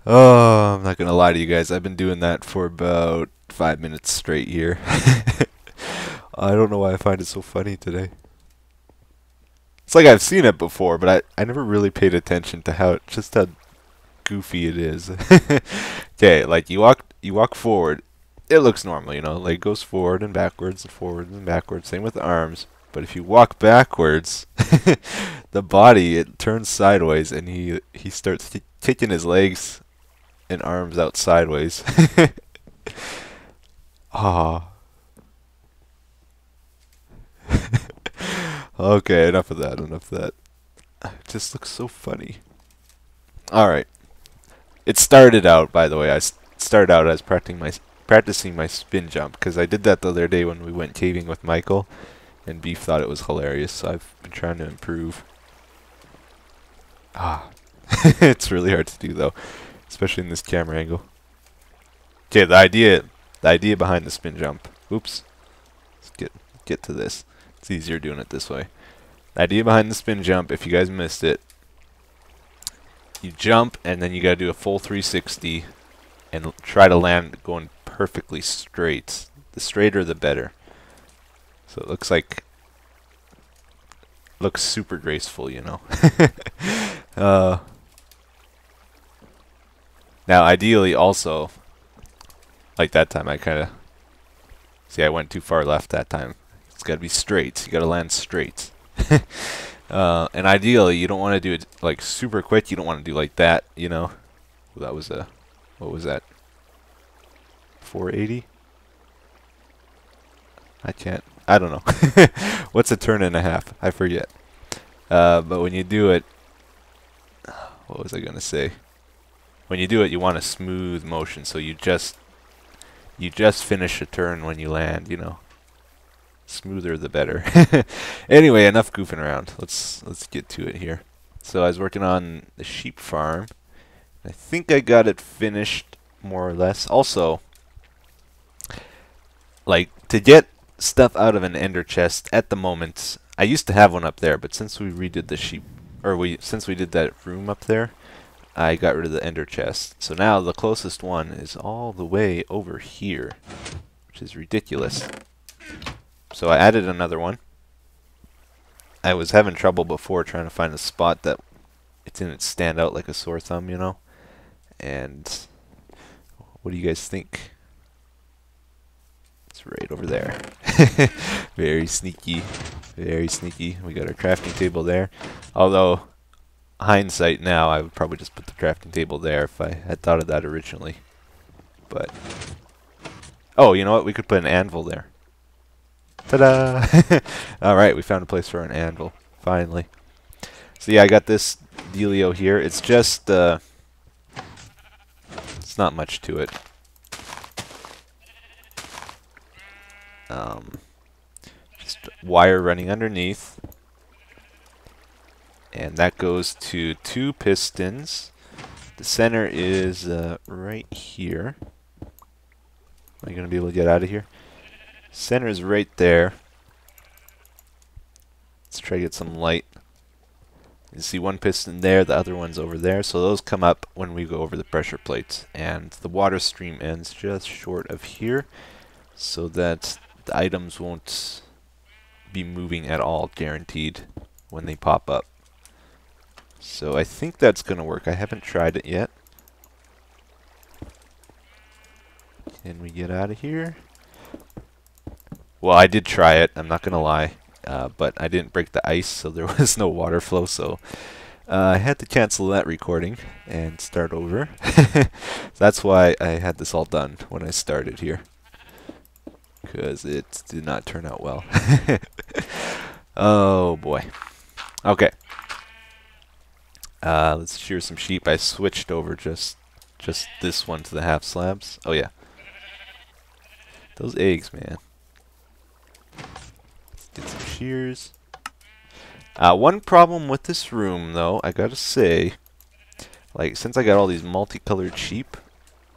Oh, I'm not gonna lie to you guys. I've been doing that for about 5 minutes straight here. I don't know why I find it so funny today. It's like I've seen it before, but I never really paid attention to how goofy it is. Okay, like you walk forward, it looks normal, like goes forward and backwards, same with the arms. But if you walk backwards, the body it turns sideways and he starts kicking his legs and arms out sideways. Ah. Okay, enough of that, enough of that. It just looks so funny. Alright. It started out, by the way, started out as practicing my spin jump, because I did that the other day when we went caving with Michael, and Beef thought it was hilarious, so I've been trying to improve. Ah. It's really hard to do, though, especially in this camera angle. Okay, the idea behind the spin jump. Oops. Let's get to this. It's easier doing it this way. The idea behind the spin jump, if you guys missed it, you jump and then you gotta do a full 360 and try to land going perfectly straight. The straighter the better. So it looks super graceful, uh, Now ideally also, like that time I kinda see I went too far left that time. It's gotta be straight. You gotta land straight. And ideally, you don't want to do it like super quick. You don't want to do like that, Well, that was what was that? 480? I don't know. What's a turn and a half? I forget. But when you do it, what was I gonna say? When you do it, you want a smooth motion, so you just finish a turn when you land, Smoother the better. Anyway, enough goofing around. Let's get to it here. So I was working on the sheep farm. I think I got it finished more or less. Also, like to get stuff out of an ender chest at the moment, I used to have one up there, but since we redid the since we did that room up there, I got rid of the ender chest. So now the closest one is all the way over here, which is ridiculous. So I added another one. I was having trouble before trying to find a spot that it didn't stand out like a sore thumb, And what do you guys think? It's right over there. Very sneaky. Very sneaky. We got our crafting table there. Although, hindsight now, I would probably just put the crafting table there if I had thought of that originally. But, oh, you know what? We could put an anvil there. Ta-da! Alright, we found a place for an anvil. Finally. So yeah, I got this dealio here. It's just, it's not much to it. Just wire running underneath. And that goes to 2 pistons. The center is right here. Am I going to be able to get out of here? Center is right there. Let's try to get some light. You see one piston there, the other one's over there. So those come up when we go over the pressure plates. And the water stream ends just short of here, so that the items won't be moving at all, guaranteed, when they pop up. So I think that's going to work. I haven't tried it yet. Can we get out of here? Well, I did try it, I'm not going to lie, but I didn't break the ice, so there was no water flow, so I had to cancel that recording and start over. That's why I had this all done when I started here, because it did not turn out well. Oh boy. Okay. Let's shear some sheep. I switched over just this one to the half slabs. Oh yeah. Those eggs, man. Get some shears. One problem with this room, though, I gotta say, like, since I got all these multicolored sheep,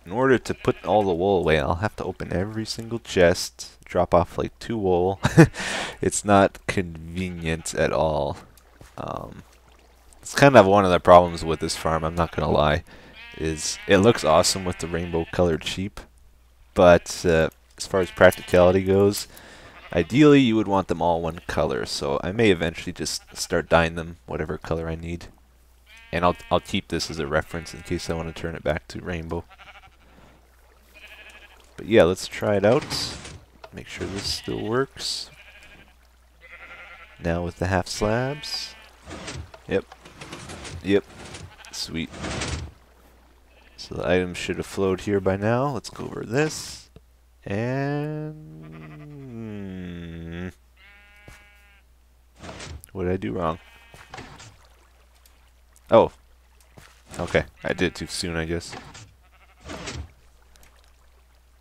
in order to put all the wool away, I'll have to open every single chest, drop off like 2 wool. It's not convenient at all. It's kind of one of the problems with this farm, I'm not gonna lie. is it looks awesome with the rainbow colored sheep, but as far as practicality goes, ideally you would want them all one color, so I may eventually just start dyeing them whatever color I need. And I'll keep this as a reference in case I want to turn it back to rainbow. But yeah, let's try it out. Make sure this still works. Now with the half slabs. Yep. Yep. Sweet. So the items should have flowed here by now. Let's go over this. And what did I do wrong? Oh. Okay. I did it too soon, I guess.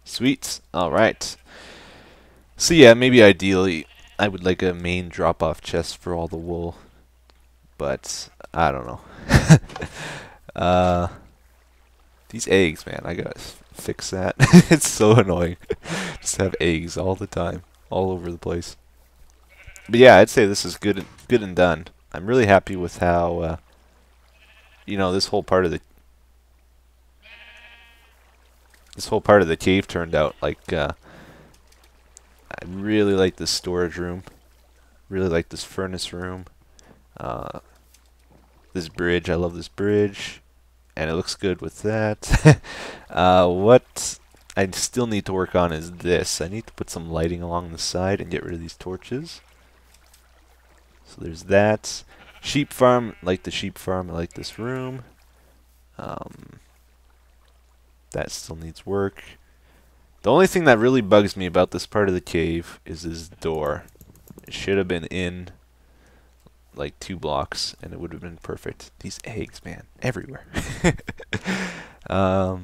Sweet. Alright. So yeah, maybe ideally I would like a main drop-off chest for all the wool. But I don't know. These eggs, man, I gotta fix that. It's so annoying. Just have eggs all the time, all over the place. But yeah, I'd say this is good and done. I'm really happy with how, you know, this whole part of the cave turned out. Like, I really like this storage room. Really like this furnace room. This bridge, I love this bridge. And it looks good with that. What I still need to work on is this. I need to put some lighting along the side and get rid of these torches. So there's that. Sheep farm, like the sheep farm, I like this room. That still needs work. The only thing that really bugs me about this part of the cave is this door. It should have been in like 2 blocks and it would have been perfect. These eggs, man, everywhere. But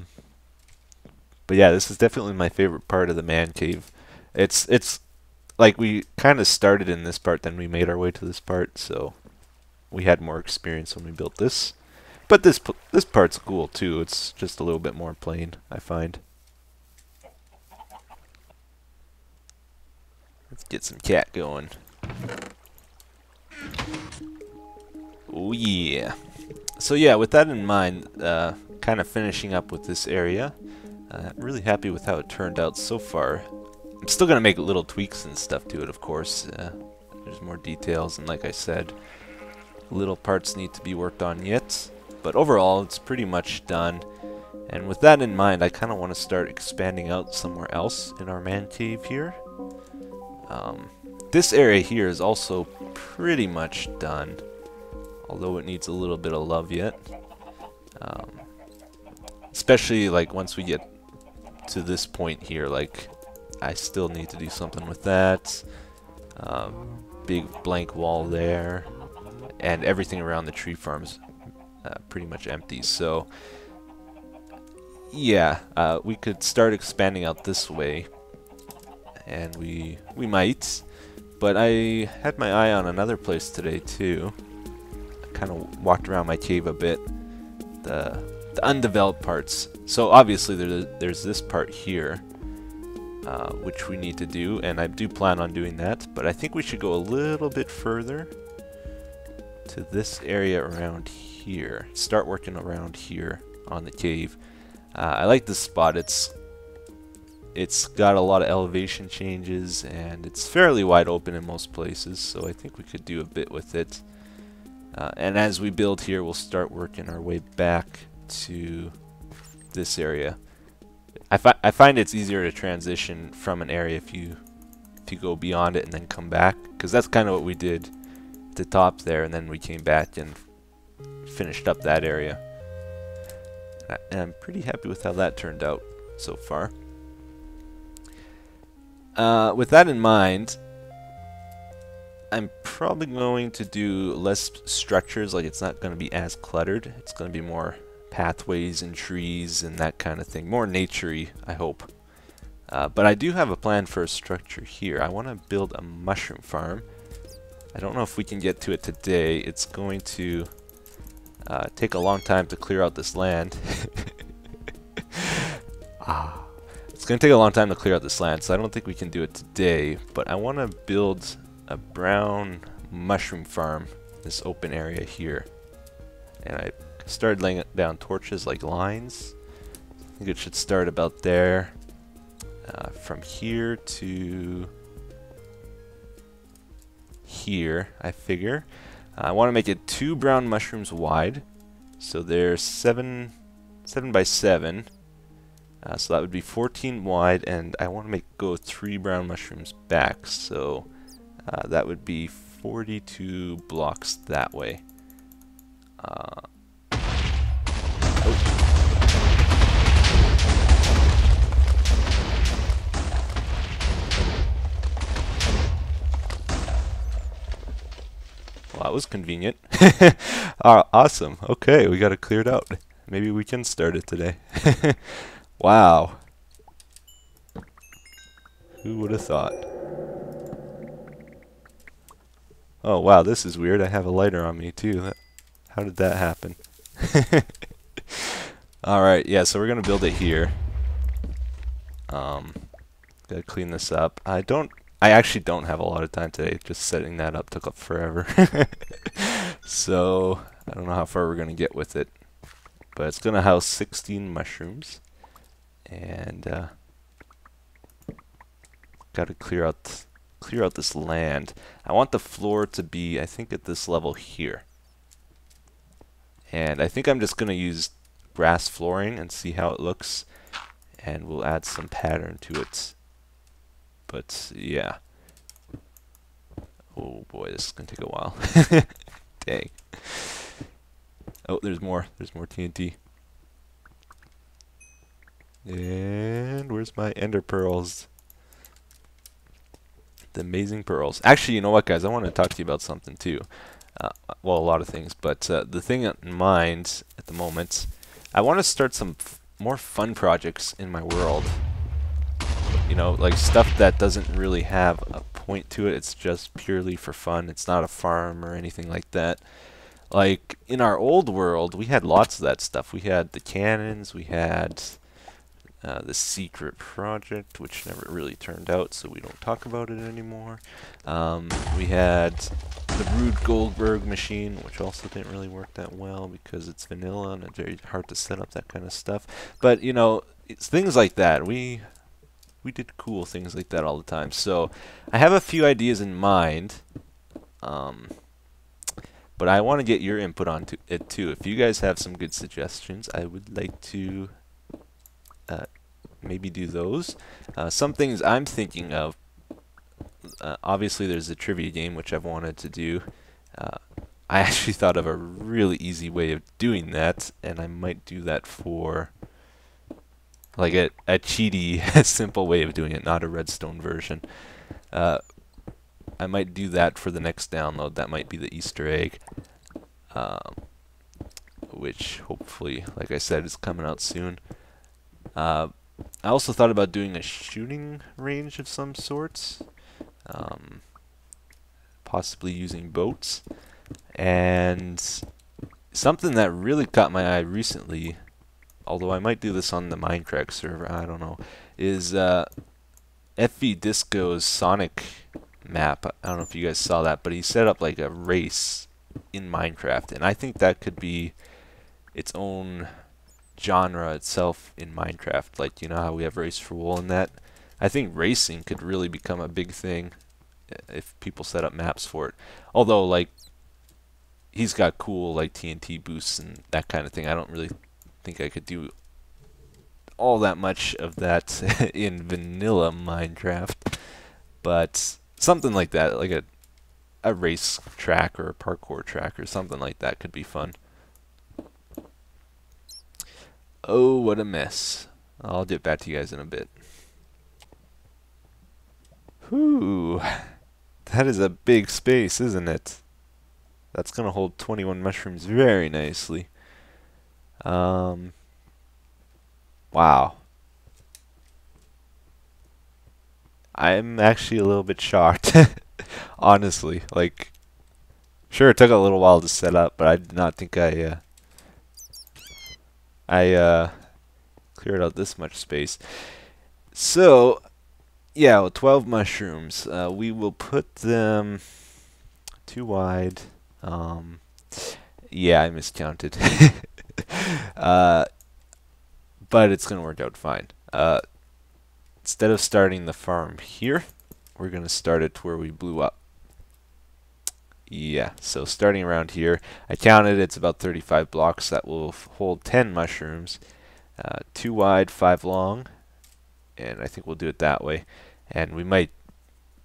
yeah, this is definitely my favorite part of the man cave. It's like we kind of started in this part, then we made our way to this part, so we had more experience when we built this. But this part's cool too. It's just a little bit more plain, I find. Let's get some cat going. Oh yeah. So yeah, with that in mind, kind of finishing up with this area. I'm really happy with how it turned out so far. I'm still going to make little tweaks and stuff to it, of course. There's more details, and like I said, little parts need to be worked on yet. But overall, it's pretty much done. And with that in mind, I kind of want to start expanding out somewhere else in our man cave here. This area here is also pretty much done, although it needs a little bit of love yet. Especially like once we get to this point here, like I still need to do something with that. Big blank wall there, and everything around the tree farm's pretty much empty. So yeah, we could start expanding out this way, and we might. But I had my eye on another place today too. I kind of walked around my cave a bit. The undeveloped parts. So obviously there's this part here, which we need to do, and I do plan on doing that. But I think we should go a little bit further to this area around here. Start working around here on the cave. I like this spot. It's got a lot of elevation changes, and it's fairly wide open in most places, so I think we could do a bit with it. And as we build here, we'll start working our way back to this area. I find it's easier to transition from an area if you go beyond it and then come back, because that's kind of what we did at the top there, and then we came back and finished up that area. And I'm pretty happy with how that turned out so far. With that in mind, I'm probably going to do less structures. Like, it's not going to be as cluttered. It's going to be more pathways and trees and that kind of thing. More nature-y, I hope. But I do have a plan for a structure here. I want to build a mushroom farm. I don't know if we can get to it today. It's going to take a long time to clear out this land. It's going to take a long time to clear out this land, so I don't think we can do it today. But I want to build a brown mushroom farm, this open area here. And I started laying down torches like lines. I think it should start about there. From here to here, I figure. I want to make it 2 brown mushrooms wide. So they're 7 by 7. So that would be 14 wide, and I want to go 3 brown mushrooms back. So that would be 42 blocks that way. Oh. Well, that was convenient. Awesome. Okay, we got it cleared out. Maybe we can start it today. Wow. Who would have thought? Oh, wow, this is weird. I have a lighter on me, too. How did that happen? Alright, yeah, so we're going to build it here. Gotta clean this up. I actually don't have a lot of time today. Just setting that up took up forever. So, I don't know how far we're going to get with it. But it's going to house 16 mushrooms. And, gotta clear out this land. I want the floor to be, I think, at this level here. And I think I'm just going to use grass flooring and see how it looks. And we'll add some pattern to it. But, yeah. Oh boy, this is going to take a while. Dang. Oh, there's more. There's more TNT. And where's my ender pearls? The amazing pearls. Actually, you know what, guys? I want to talk to you about something, too. Well, a lot of things. But the thing in mind at the moment, I want to start some more fun projects in my world. You know, like stuff that doesn't really have a point to it. It's just purely for fun. It's not a farm or anything like that. Like, in our old world, we had lots of that stuff. We had the cannons, we had the secret project, which never really turned out, so we don't talk about it anymore. We had the Rube Goldberg machine, which also didn't really work that well because it's vanilla and it's very hard to set up that kind of stuff. But, you know, it's things like that. We did cool things like that all the time. So I have a few ideas in mind, but I want to get your input on it too. If you guys have some good suggestions, I would like to maybe do those. Some things I'm thinking of, obviously there's the trivia game, which I've wanted to do. I actually thought of a really easy way of doing that, and I might do that for like a cheaty, simple way of doing it, not a redstone version. I might do that for the next download. That might be the Easter egg, which hopefully, like I said, is coming out soon. I also thought about doing a shooting range of some sorts, possibly using boats. And something that really caught my eye recently, although I might do this on the Minecraft server, I don't know, is FV Disco's Sonic map. I don't know if you guys saw that, but he set up like a race in Minecraft, and I think that could be its own genre itself in Minecraft. Like, you know how we have Race for Wool and that? I think racing could really become a big thing if people set up maps for it. Although, like, he's got cool like TNT boosts and that kind of thing. I don't really think I could do all that much of that in vanilla Minecraft, but something like that, like a race track or a parkour track or something like that could be fun. Oh, what a mess. I'll get back to you guys in a bit. Whew. That is a big space, isn't it? That's going to hold 21 mushrooms very nicely. Wow. I'm actually a little bit shocked. Honestly. Like, sure, it took a little while to set up, but I did not think I cleared out this much space. So, yeah, with 12 mushrooms, we will put them too wide. Yeah, I miscounted. uh, but it's gonna work out fine. Instead of starting the farm here, we're gonna start it where we blew up. Yeah, so starting around here, I counted it's about 35 blocks that will hold 10 mushrooms, 2 wide, 5 long, and I think we'll do it that way. And we might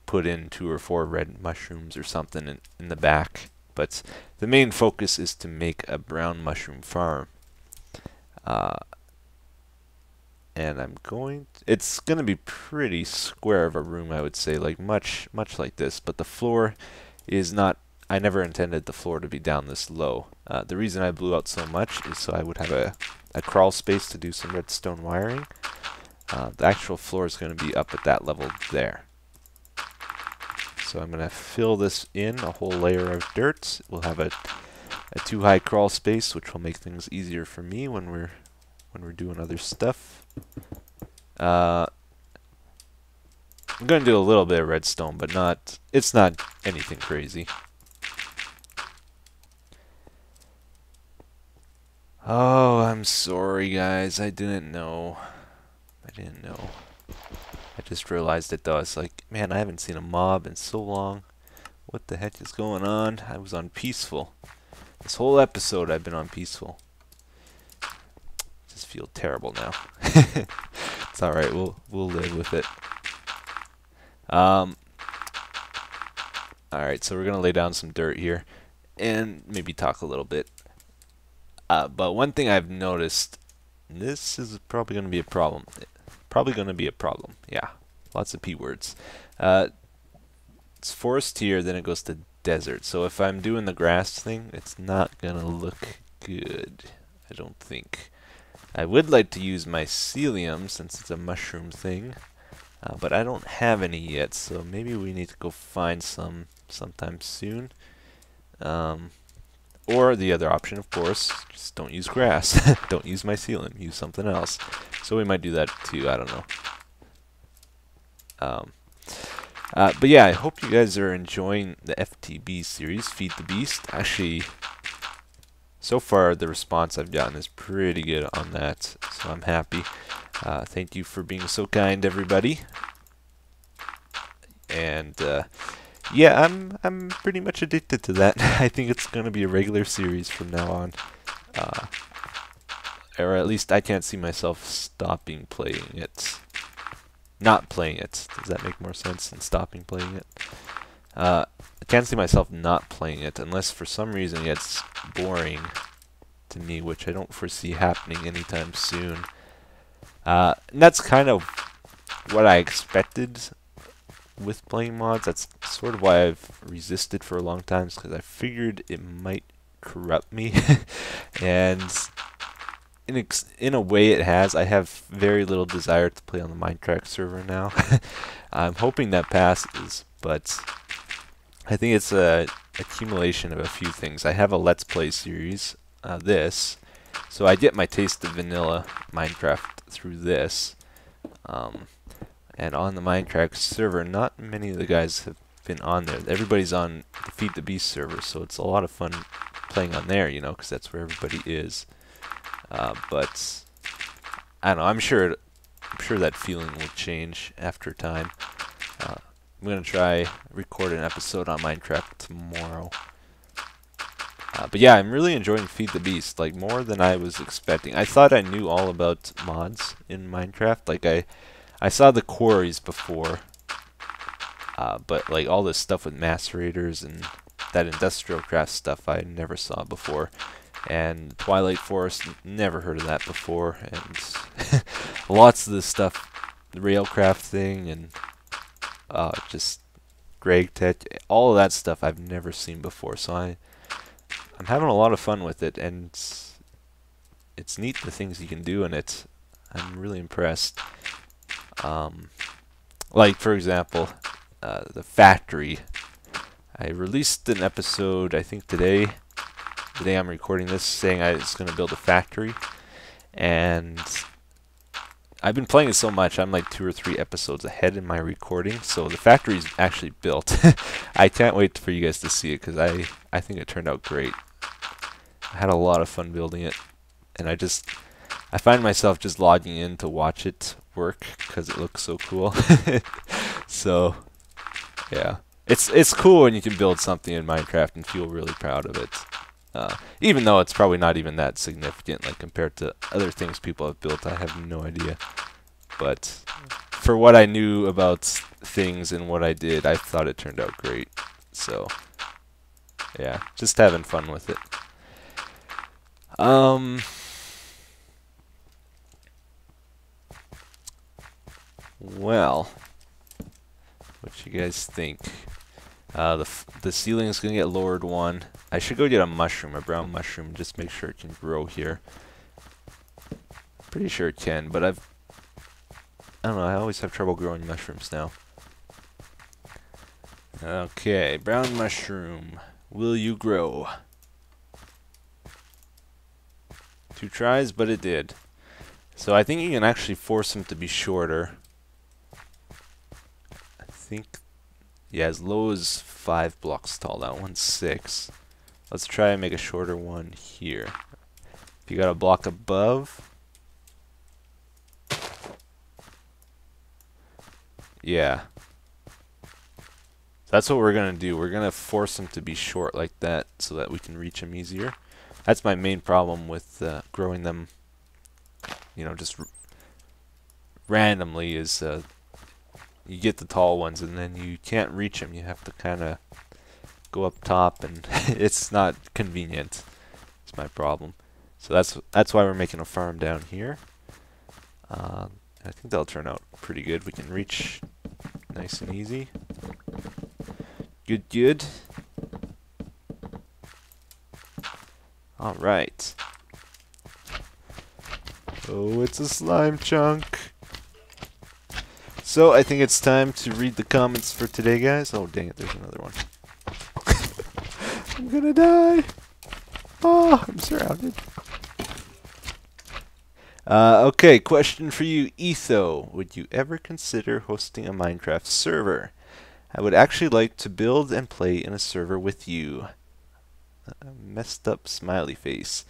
put in 2 or 4 red mushrooms or something in the back, but the main focus is to make a brown mushroom farm. And it's going to be pretty square of a room, I would say, like much like this, but the floor is not, I never intended the floor to be down this low. The reason I blew out so much is so I would have a crawl space to do some redstone wiring. The actual floor is going to be up at that level there. So I'm going to fill this in, a whole layer of dirt. We'll have a too high crawl space, which will make things easier for me when we're doing other stuff. I'm going to do a little bit of redstone, but it's not anything crazy. Oh, I'm sorry guys, I didn't know. I just realized it though. It's like, man, I haven't seen a mob in so long. What the heck is going on? I was on peaceful. This whole episode I've been on peaceful. Just feel terrible now. It's alright, we'll live with it. Alright, so we're gonna lay down some dirt here and maybe talk a little bit. But one thing I've noticed, this is probably gonna be a problem. Yeah, lots of P words. It's forest here, then it goes to desert. So if I'm doing the grass thing, it's not gonna look good, I don't think. I would like to use mycelium since it's a mushroom thing, but I don't have any yet, so maybe we need to go find some sometime soon. Or the other option, of course, just don't use grass. Don't use mycelium, use something else. So we might do that too, I don't know. But yeah, I hope you guys are enjoying the FTB series, Feed the Beast. Actually, so far the response I've gotten is pretty good on that, so I'm happy. Thank you for being so kind, everybody. And yeah, I'm pretty much addicted to that. I think it's gonna be a regular series from now on. Or at least I can't see myself stopping playing it. Not playing it. Does that make more sense than stopping playing it? I can't see myself not playing it unless for some reason it gets boring to me, which I don't foresee happening anytime soon. And that's kind of what I expected with playing mods. That's sort of why I've resisted for a long time, because I figured it might corrupt me. And in a way it has. I have very little desire to play on the Minecraft server now. I'm hoping that passes, but I think it's a accumulation of a few things. I have a Let's Play series, so I get my taste of vanilla Minecraft through this. And on the Minecraft server, not many of the guys have been on there. Everybody's on the Feed the Beast server, so it's a lot of fun playing on there, you know, because that's where everybody is. But I don't know. I'm sure that feeling will change after time. I'm gonna try record an episode on Minecraft tomorrow. But yeah, I'm really enjoying Feed the Beast, like more than I was expecting. I thought I knew all about mods in Minecraft. Like I saw the quarries before, but like all this stuff with macerators and that industrial craft stuff I never saw before. And Twilight Forest, never heard of that before. And lots of this stuff, the Railcraft thing, and just Greg Tech, all of that stuff I've never seen before. So I'm having a lot of fun with it, and it's neat the things you can do in it. I'm really impressed. Like for example, the factory. I released an episode, I think today. The day I'm recording this, saying I was going to build a factory, and I've been playing it so much, I'm like 2 or 3 episodes ahead in my recording, so the factory's actually built. I can't wait for you guys to see it, because I think it turned out great. I had a lot of fun building it. and I find myself just logging in to watch it work because it looks so cool. So yeah, it's cool when you can build something in Minecraft and feel really proud of it. Even though it's probably not even that significant, like compared to other things people have built, I have no idea. But for what I knew about things and what I did, I thought it turned out great. So yeah, just having fun with it. Well, what you guys think? The ceiling is gonna get lowered one. I should go get a mushroom, a brown mushroom, just make sure it can grow here. Pretty sure it can, but I don't know, I always have trouble growing mushrooms now. Okay, brown mushroom. Will you grow? 2 tries, but it did. So I think you can actually force them to be shorter. I think, yeah, as low as 5 blocks tall. That one's 6. Let's try and make a shorter one here. If you got a block above, yeah. That's what we're gonna do. We're gonna force them to be short like that so that we can reach them easier. That's my main problem with growing them, you know, just randomly is you get the tall ones and then you can't reach them. You have to kind of go up top, and it's not convenient. It's my problem. So that's why we're making a farm down here. I think that'll turn out pretty good. We can reach nice and easy. Good, good. All right. Oh, it's a slime chunk. So I think it's time to read the comments for today, guys. Oh, dang it, there's another one. I'm gonna die. Oh, I'm surrounded. Okay, question for you, Etho. Would you ever consider hosting a Minecraft server? I would actually like to build and play in a server with you. Messed up smiley face.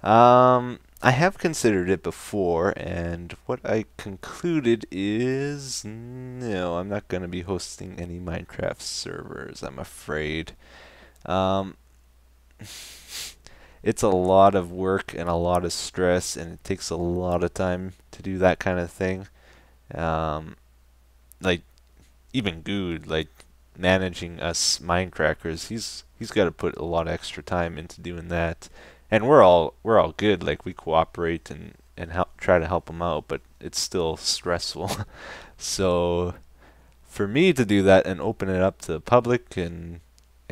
I have considered it before, and what I concluded is no, I'm not going to be hosting any Minecraft servers, I'm afraid. It's a lot of work and a lot of stress, and it takes a lot of time to do that kind of thing. Like, even Good, like, managing us Minecrackers, he's got to put a lot of extra time into doing that. And we're all good, like we cooperate and try to help him out, but it's still stressful. So for me to do that and open it up to the public and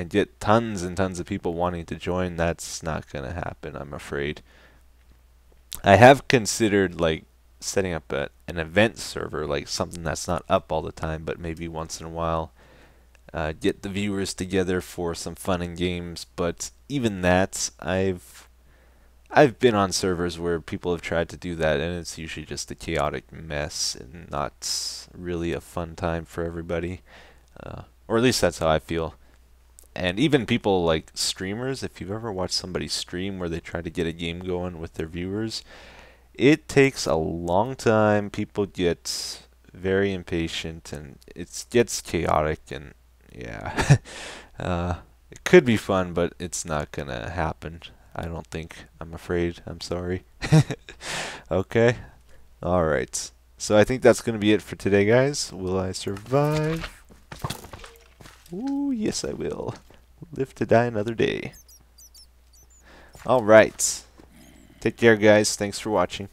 get tons and tons of people wanting to join, that's not gonna happen, I'm afraid. I have considered like setting up an event server, like something that's not up all the time, but maybe once in a while. Get the viewers together for some fun and games, but even that, I've been on servers where people have tried to do that, and it's usually just a chaotic mess and not really a fun time for everybody, or at least that's how I feel. And even people like streamers, if you've ever watched somebody stream where they try to get a game going with their viewers, it takes a long time. People get very impatient, and it gets chaotic, and yeah, it could be fun, but it's not gonna happen. I don't think. I'm afraid. I'm sorry. Okay. Alright. So I think that's gonna be it for today, guys. Will I survive? Ooh, yes I will. Live to die another day. Alright. Take care, guys. Thanks for watching.